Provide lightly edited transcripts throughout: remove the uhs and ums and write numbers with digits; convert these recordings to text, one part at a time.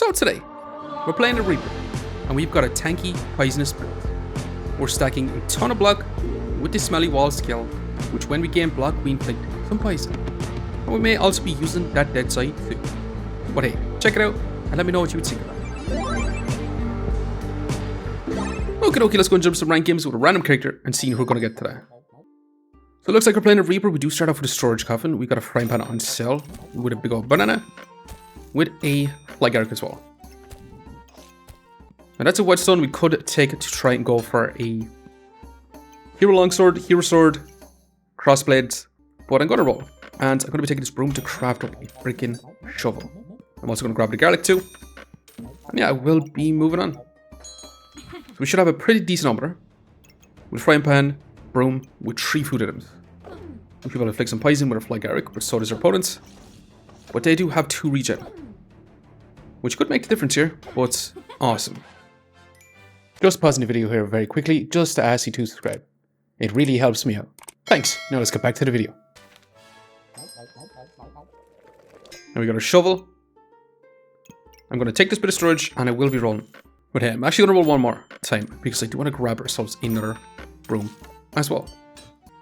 So today, we're playing a Reaper, and we've got a tanky, poisonous build. We're stacking a ton of block with the Smelly Wall skill, which when we gain block, we inflict some poison. And we may also be using that dead side too. But hey, check it out, and let me know what you would think of that. Okay, let's go and jump some rank games with a random character and see who we're going to get today. So it looks like we're playing a Reaper. We do start off with a storage coffin. We got a frying pan on sale with a big old banana, with a LuckOuts as well. And that's a whetstone we could take to try and go for a hero longsword, hero sword, crossblades, but I'm going to roll. And I'm going to be taking this broom to craft up a freaking shovel. I'm also going to grab the garlic too. And yeah, I will be moving on. So we should have a pretty decent number with frying pan, broom, with 3 food items. Some people inflict some poison with a LuckOuts, but so does their opponents. But they do have 2 regen, which could make the difference here, but awesome. Just pausing the video here very quickly, just to ask you to subscribe. It really helps me out. Thanks. Now let's get back to the video. Now we got a shovel. I'm going to take this bit of storage, and I will be rolling. But hey, I'm actually going to roll one more time, because I do want to grab ourselves another broom as well.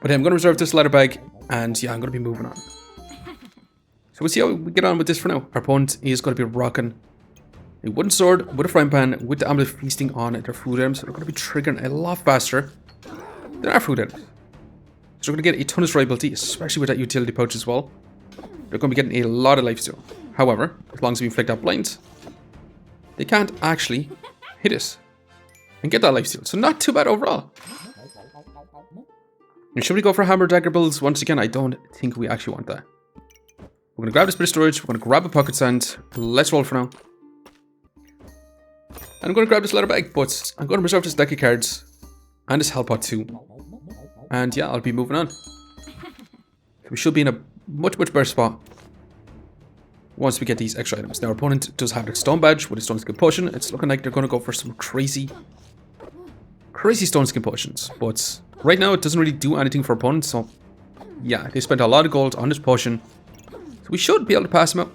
But hey, I'm going to reserve this leather bag, and yeah, I'm going to be moving on. So we'll see how we get on with this for now. Our opponent is going to be rocking a wooden sword with a frying pan with the amulet feasting on their food items. So they're going to be triggering a lot faster than our food items. So we're going to get a ton of durability, especially with that utility pouch as well. They're going to be getting a lot of lifesteal. However, as long as we inflict that blind, they can't actually hit us and get that lifesteal. So not too bad overall. And should we go for hammer dagger builds? Once again, I don't think we actually want that. We're going to grab this bit of storage. We're going to grab a pocket sand. Let's roll for now. And I'm going to grab this leather bag, but I'm going to reserve this deck of cards and this health pot too. And yeah, I'll be moving on. We should be in a much better spot once we get these extra items. Now, our opponent does have their stone badge with a stone skin potion. It's looking like they're going to go for some crazy stone skin potions. But right now, it doesn't really do anything for opponents. So yeah, they spent a lot of gold on this potion. So we should be able to pass them out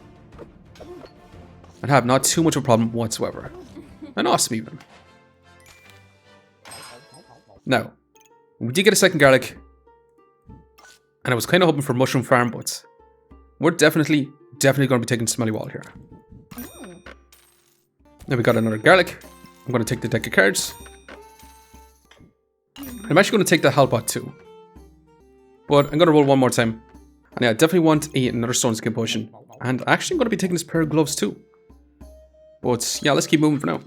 and have not too much of a problem whatsoever. And awesome even. Now, we did get a second garlic, and I was kind of hoping for mushroom farm, but we're definitely going to be taking Smelly Wall here. Now we got another garlic. I'm going to take the deck of cards. I'm actually going to take the health pot too, but I'm going to roll one more time. And yeah, I definitely want another stone skin potion, and actually I'm going to be taking this pair of gloves too. But yeah, let's keep moving for now.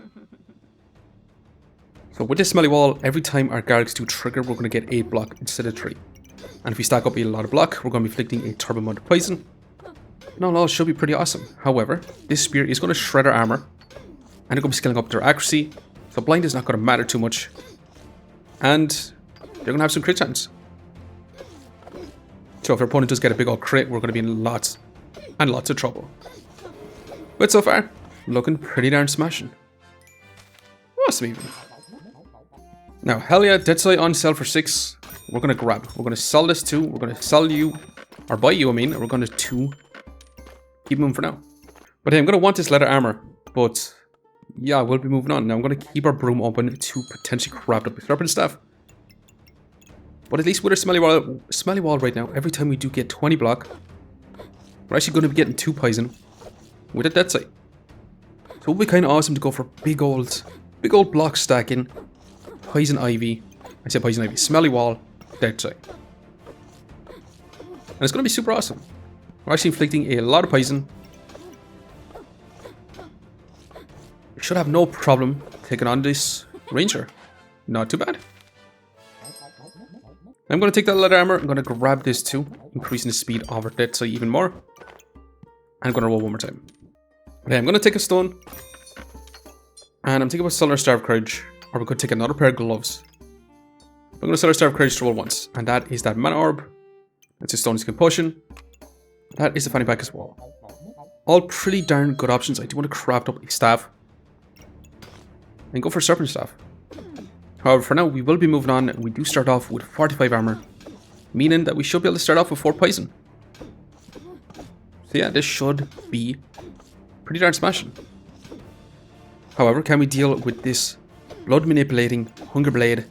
So with this Smelly Wall, every time our garlics do trigger, we're going to get 8 block instead of 3. And if we stack up a lot of block, we're going to be inflicting a turbo amount of poison. And all in all, should be pretty awesome. However, this spear is going to shred our armor, and they're going to be scaling up their accuracy. So blind is not going to matter too much. And they're going to have some crit chance. So if our opponent does get a big old crit, we're going to be in lots and lots of trouble. But so far, looking pretty darn smashing. Awesome even. Now, hell yeah, Dead Side on sale for 6. We're going to grab. We're going to sell this too. We're going to sell you, or buy you, I mean. And we're going to keep moving for now. But hey, I'm going to want this leather armor. But yeah, we'll be moving on. Now, I'm going to keep our broom open to potentially craft up a sharpened staff. But at least with our Smelly Wall right now, every time we do get 20 block, we're actually going to be getting 2 poison with a Dead Side. So it would be kind of awesome to go for big old block stacking. Poison Ivy. I said Poison Ivy. Smelly Wall. Dead Side. And it's going to be super awesome. We're actually inflicting a lot of poison. We should have no problem taking on this Ranger. Not too bad. I'm going to take that leather armor. I'm going to grab this too. Increasing the speed of our Dead Side even more. And I'm going to roll one more time. Okay, I'm going to take a stone. And I'm thinking about selling our Starved Courage. Or we could take another pair of gloves. I'm going to sell our Starved Courage to roll once. And that is that mana orb. That's a stone skin potion. That is the fanny pack as well. All pretty darn good options. I do want to craft up a staff. And go for a serpent staff. However, for now, we will be moving on. We do start off with 45 armor. Meaning that we should be able to start off with 4 poison. So yeah, this should be pretty darn smashing. However, can we deal with this blood manipulating Hunger Blade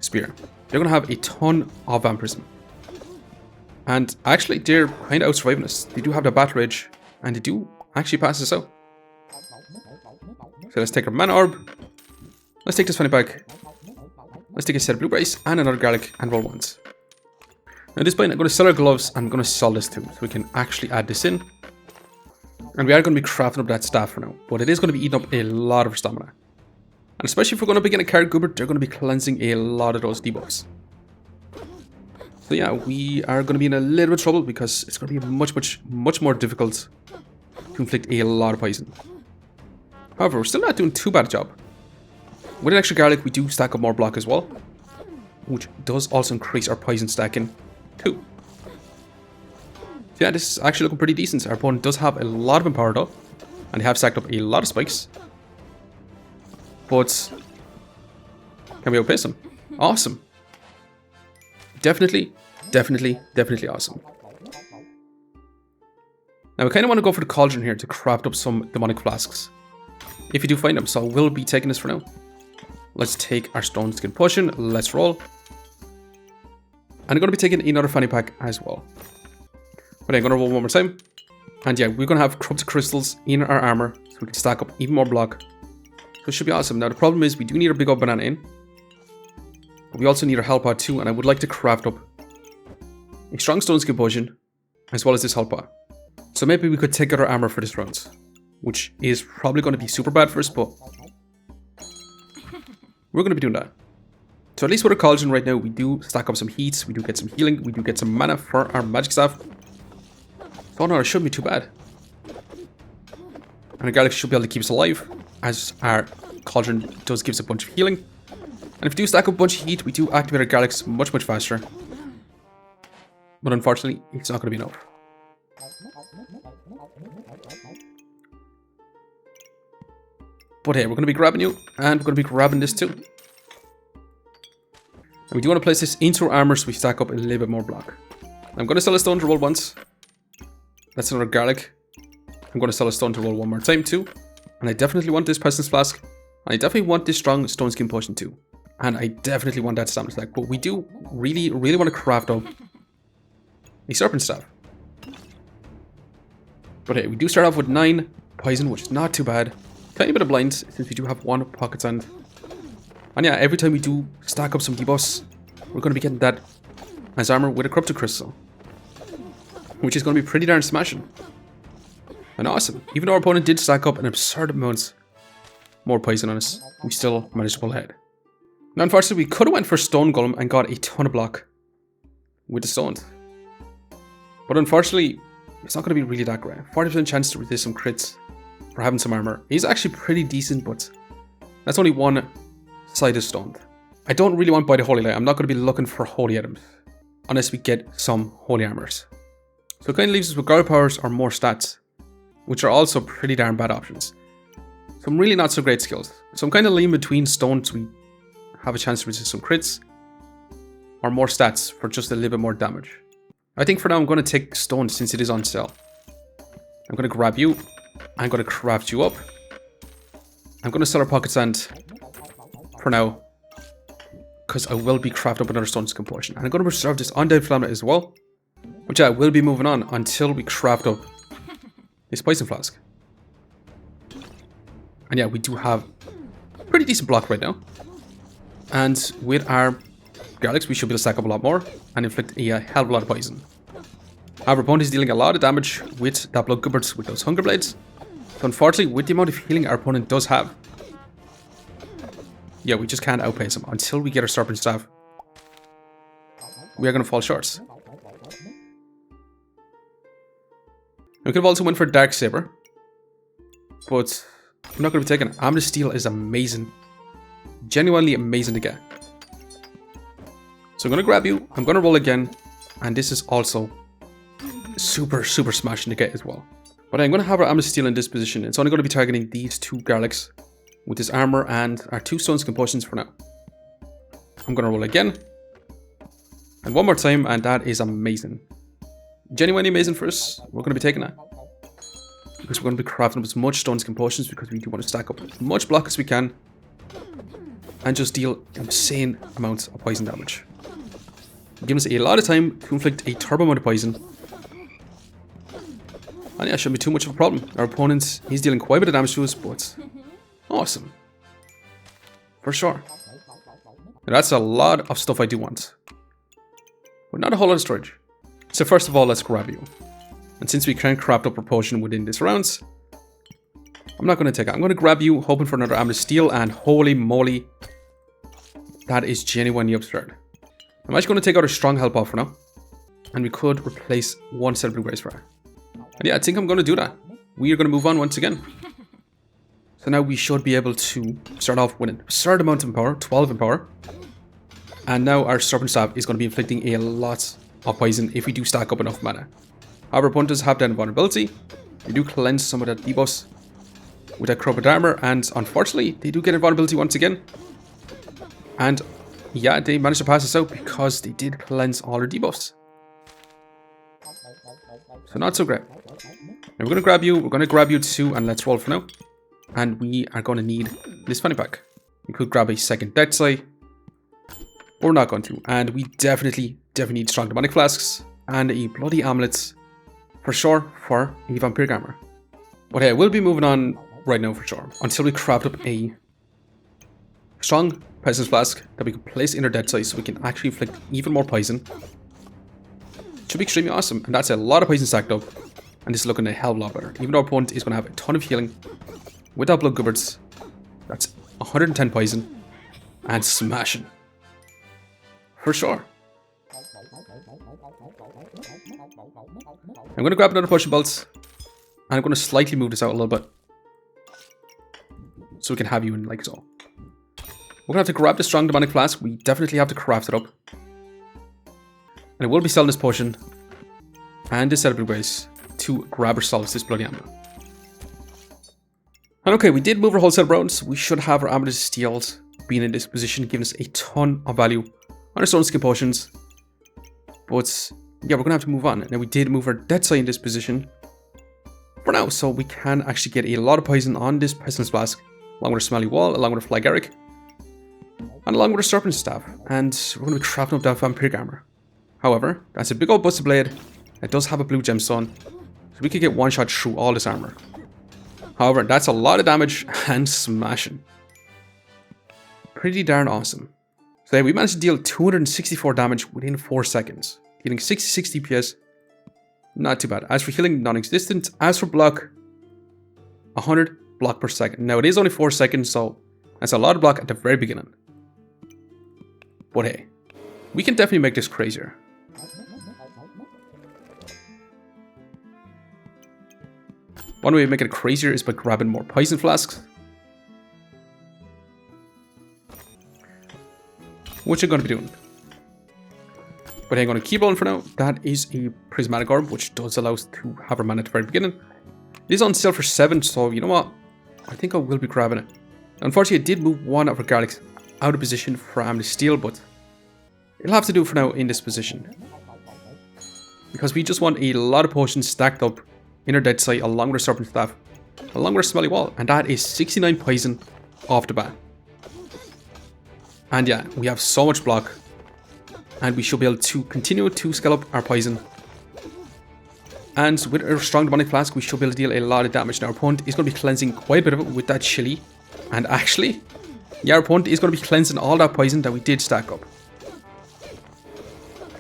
spear? They're going to have a ton of vampirism. And actually, they're kind of out-surviving us. They do have the battle rage, and they do actually pass us out. So let's take our mana orb. Let's take this funny bag. Let's take a set of blueberries and another garlic and roll ones. Now at this point, I'm going to sell our gloves. I'm going to sell this too, so we can actually add this in. And we are going to be crafting up that staff for now, but it is going to be eating up a lot of stamina. And especially if we're going to begin a card goober, they're going to be cleansing a lot of those debuffs. So yeah, we are going to be in a little bit of trouble because it's going to be much more difficult to inflict a lot of poison. However, we're still not doing too bad a job. With an extra garlic, we do stack up more block as well, which does also increase our poison stacking too. So yeah, this is actually looking pretty decent. Our opponent does have a lot of empower though, and they have stacked up a lot of spikes. But can we outpace them? Awesome. Definitely awesome. Now we kind of want to go for the Cauldron here to craft up some demonic flasks. If you do find them, so we'll be taking this for now. Let's take our stone skin potion, let's roll. And I'm going to be taking another fanny pack as well. But I'm going to roll one more time. And yeah, we're going to have corrupted crystals in our armor, so we can stack up even more block. So it should be awesome. Now the problem is we do need a big old banana in. But we also need our health pot too, and I would like to craft up a strong stone skin potion, as well as this health pot. So maybe we could take out our armor for this round, which is probably going to be super bad for us, but we're going to be doing that. So at least with our Cauldron right now, we do stack up some heats, we do get some healing, we do get some mana for our magic staff. Oh no, it shouldn't be too bad. And our garlic should be able to keep us alive, as our Cauldron does give us a bunch of healing. And if we do stack up a bunch of heat, we do activate our garlics much faster. But unfortunately, it's not going to be enough. But hey, we're going to be grabbing you, and we're going to be grabbing this too. And we do want to place this into our armor so we stack up a little bit more block. I'm going to sell a stone to roll once. That's another garlic. I'm going to sell a stone to roll one more time too. And I definitely want this Presence Flask. And I definitely want this strong stone skin potion too. And I definitely want that stamina stack. But we do really want to craft up a serpent staff. But hey, we do start off with 9 poison, which is not too bad. Tiny bit of blind, since we do have 1 pocket sand. And yeah, every time we do stack up some debuffs, we're going to be getting that as armor with a corrupted crystal, which is going to be pretty darn smashing. And awesome. Even though our opponent did stack up an absurd amount more poison on us, we still managed to pull ahead. Now unfortunately, we could have went for Stone Golem and got a ton of block with the stones. But unfortunately, it's not going to be really that great. 40% chance to resist some crits for having some armor. He's actually pretty decent, but that's only one side of stone. I don't really want to buy the holy light. I'm not going to be looking for holy items unless we get some holy armors. So it kind of leaves us with guard powers or more stats, which are also pretty darn bad options. Some really not so great skills. So I'm kind of leaning between stones. We have a chance to resist some crits, or more stats for just a little bit more damage. I think for now I'm going to take stone since it is on sale. I'm going to grab you. I'm going to craft you up. I'm going to sell our pocket sand for now, because I will be crafting up another stone skin potion. And I'm going to reserve this undead flamet as well, which I will be moving on until we craft up this poison flask. And yeah, we do have pretty decent block right now. And with our garlics, we should be able to stack up a lot more and inflict a hell of a lot of poison. Our opponent is dealing a lot of damage with that blood gubbers with those hunger blades. So unfortunately, with the amount of healing our opponent does have, yeah, we just can't outpace him until we get our serpent staff. We are going to fall short. We could have also went for Dark Saber, but I'm not going to be taking it. Amethyst Steel is amazing. Genuinely amazing to get. So I'm going to grab you. I'm going to roll again. And this is also super smashing to get as well. But I'm going to have our Amethyst Steel in this position. It's only going to be targeting these 2 garlics with this armor and our 2 stone skin potions for now. I'm going to roll again. And one more time, and that is amazing. Genuinely amazing for us. We're going to be taking that. because we're going to be crafting up as much stone skin potions because we do want to stack up as much block as we can and just deal insane amounts of poison damage. Give us a lot of time to inflict a turbo amount of poison. And yeah, shouldn't be too much of a problem. Our opponent, he's dealing quite a bit of damage to us, but awesome. For sure. Now, that's a lot of stuff I do want, but not a whole lot of storage. So first of all, let's grab you. And since we can't craft up our potion within this round, I'm not going to take it. I'm going to grab you, hoping for another amethyst steel, and holy moly, that is genuinely absurd. I'm actually going to take out our strong help off for now, and we could replace one set of blueberries for her. And yeah, I think I'm going to do that. We are going to move on once again. So now we should be able to start off with an absurd amount of power, 12 in power. And now our serpent staff is going to be inflicting a lot of poison if we do stack up enough mana. However, opponent does have that invulnerability. They do cleanse some of that debuffs with that corrupted armor, and unfortunately, they do get invulnerability once again. And yeah, they managed to pass us out because they did cleanse all our debuffs. So not so great. Now we're going to grab you, we're going to grab you too, and let's roll for now. And we are going to need this fanny pack. We could grab a second death sight, but we're not going to. And we definitely need strong demonic flasks and a bloody amulet for sure for a vampiric armor. But hey, we'll be moving on right now for sure until we craft up a strong presence flask that we can place in our dead sight so we can actually inflict even more poison. Should be extremely awesome, and that's a lot of poison stacked up, and this is looking a hell of a lot better. Even though our opponent is going to have a ton of healing with our blood gubbards, that's 110 poison and smashing for sure. I'm going to grab another potion belt, and I'm going to slightly move this out a little bit so we can have you in like so. We're going to have to grab the strong demonic flask. We definitely have to craft it up. And I will be selling this potion and this set of blueberries to grab ourselves this bloody ammo. And okay, we did move our whole set of browns. We should have our amethyst steels being in this position, giving us a ton of value on our stone skin potions. But yeah, we're going to have to move on. Now we did move our dead sight in this position for now, so we can actually get a lot of poison on this pestilence flask, along with our smelly wall, along with our flag Eric, and along with our serpent staff. And we're going to be crafting up that vampiric armor. However, that's a big old busted blade. It does have a blue gemstone, so we could get one shot through all this armor. However, that's a lot of damage and smashing. Pretty darn awesome. So yeah, we managed to deal 264 damage within 4 seconds, dealing 66 DPS. Not too bad. As for healing, non-existent. As for block, 100 block per second. Now it is only 4 seconds, so that's a lot of block at the very beginning. But hey, we can definitely make this crazier. One way of making it crazier is by grabbing more poison flasks, which I'm going to be doing. But I'm going to keep rolling for now. That is a prismatic orb, which does allow us to have our mana at the very beginning. It is on sale for 7, so you know what? I think I will be grabbing it. Unfortunately, I did move one of our garlics out of position for amethyst steel, but it'll have to do for now in this position, because we just want a lot of potions stacked up in our dead sight along with our serpent staff, along with our smelly wall, and that is 69 poison off the bat. And yeah, we have so much block, and we should be able to continue to scale up our poison. And with our strong demonic flask, we should be able to deal a lot of damage. Now our opponent is going to be cleansing quite a bit of it with that chili, and actually, yeah, our opponent is going to be cleansing all that poison that we did stack up.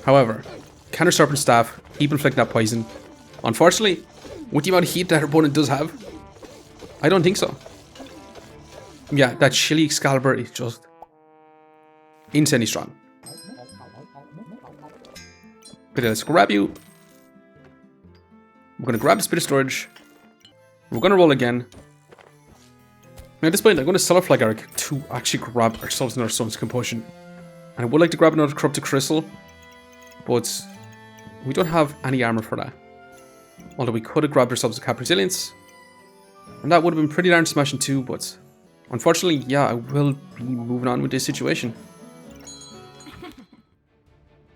However, can our serpent staff keep inflicting that poison? Unfortunately, with the amount of heat that our opponent does have, I don't think so. Yeah, that chili Excalibur is just insanely strong. But let's grab you. We're going to grab this bit of storage. We're going to roll again. Now at this point, I'm going to sell our flag Eric to actually grab ourselves another stone skin potion. And I would like to grab another corrupted crystal, but we don't have any armor for that. Although we could have grabbed ourselves a cap resilience, and that would have been pretty darn smashing too, but unfortunately, yeah, I will be moving on with this situation.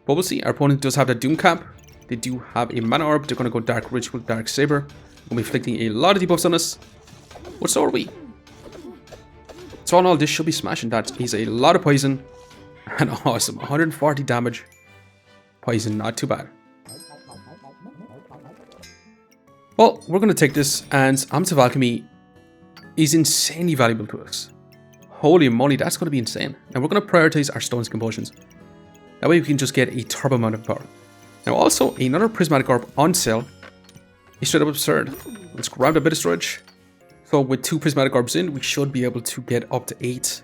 But we'll see. Our opponent does have that Doom Cap. They do have a Mana Orb. They're going to go Dark Ritual, Dark Saber. We'll be inflicting a lot of debuffs on us. But so are we. So all in all, this should be smashing. That is a lot of poison. And awesome. 140 damage. Poison, not too bad. Well, we're going to take this, and Amulet of Alchemy is insanely valuable to us. Holy moly, that's going to be insane. And we're going to prioritize our stones and compulsions. That way we can just get a turbo amount of power. Now also, another prismatic orb on sale is straight up absurd. Let's grab a bit of storage. So with 2 prismatic orbs in, we should be able to get up to 8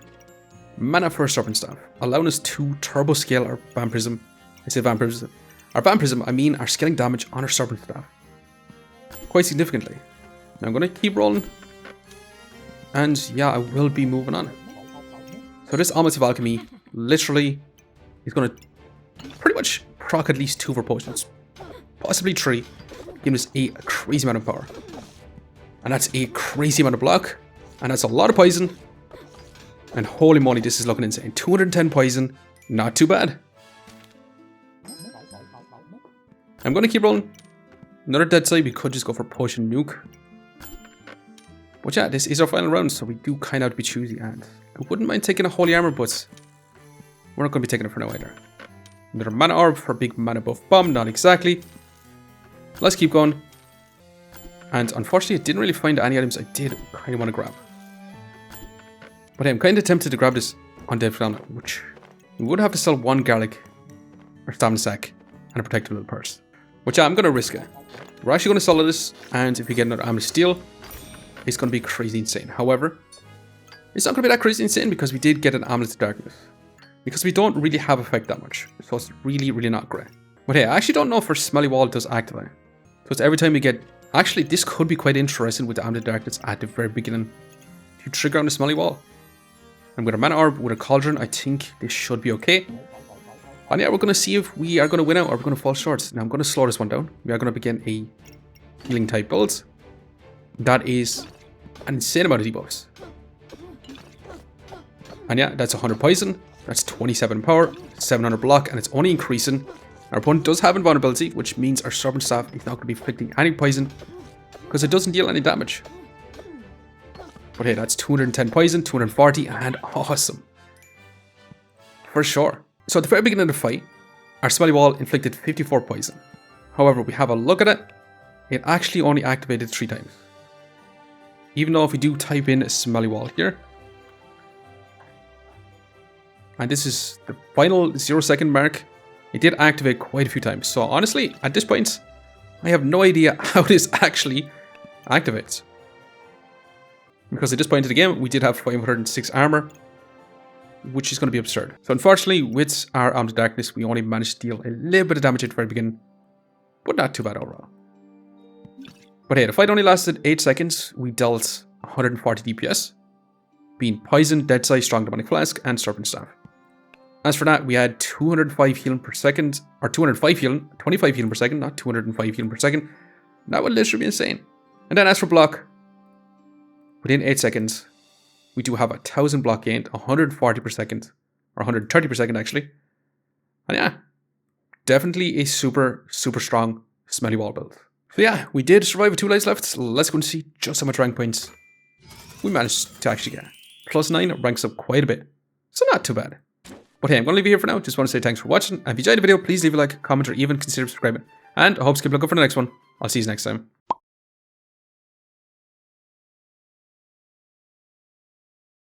mana for our serpent staff, allowing us to turbo scale our vampirism. I say vampirism. Our vampirism, I mean our scaling damage on our serpent staff quite significantly. Now I'm going to keep rolling. And yeah, I will be moving on. So this Amulet of Alchemy literally is going to pretty much proc at least 2 of our potions. Possibly 3. Giving us a crazy amount of power. And that's a crazy amount of block. And that's a lot of poison. And holy moly, this is looking insane. 210 poison. Not too bad. I'm going to keep rolling. Another dead side. We could just go for potion nuke. But yeah, this is our final round, so we do kind of have to be choosy, and I wouldn't mind taking a holy armor, but we're not going to be taking it for now either. Another mana orb for a big mana buff bomb, not exactly. Let's keep going. And unfortunately, I didn't really find any items I did kind of want to grab. But I'm kind of tempted to grab this undead Phenomena, which we would have to sell 1 garlic, or stamina sack, and a protective little purse. Which yeah, I'm going to risk it. We're actually going to sell this, and if we get another Amulet Steel, it's going to be crazy insane. However, it's not going to be that crazy insane because we did get an Amulet of Darkness. Because we don't really have effect that much. So it's really, really not great. But hey, I actually don't know if our Smelly Wall does activate. So it's every time we get... Actually, this could be quite interesting with the Amulet of Darkness at the very beginning. To trigger on the Smelly Wall. And with a Mana Orb, with a Cauldron, I think this should be okay. And yeah, we're going to see if we are going to win out or we're going to fall short. Now I'm going to slow this one down. We are going to begin a healing type build. That is an insane amount of debuffs. And yeah, that's 100 poison. That's 27 power, 700 block, and it's only increasing. Our opponent does have invulnerability, which means our serpent staff is not going to be inflicting any poison because it doesn't deal any damage. But hey, that's 210 poison, 240, and awesome. For sure. So at the very beginning of the fight, our Smelly Wall inflicted 54 poison. However, we have a look at it. It actually only activated 3 times. Even though if we do type in a Smelly Wall here, and this is the final 0-second mark, it did activate quite a few times. So honestly, at this point, I have no idea how this actually activates. Because at this point in the game, we did have 506 armor, which is going to be absurd. So unfortunately, with our Amulet of Darkness, we only managed to deal a little bit of damage at the very beginning, but not too bad overall. But hey, the fight only lasted 8 seconds. We dealt 140 DPS, being Poison, Dead Size, Strong Demonic Flask, and Serpent Staff. As for that, we had 205 healing per second, or 205 healing, 25 healing per second, not 205 healing per second. That would literally be insane. And then as for block, within 8 seconds, we do have 1000 block gained, 140 per second, or 130 per second actually. And yeah, definitely a super, super strong Smelly Wall build. So yeah, we did survive with 2 lives left. Let's go and see just how much rank points we managed to actually get. +9 ranks up quite a bit, so not too bad. But hey, I'm going to leave you here for now. Just want to say thanks for watching. And if you enjoyed the video, please leave a like, comment, or even consider subscribing. And I hope to keep looking for the next one. I'll see you next time.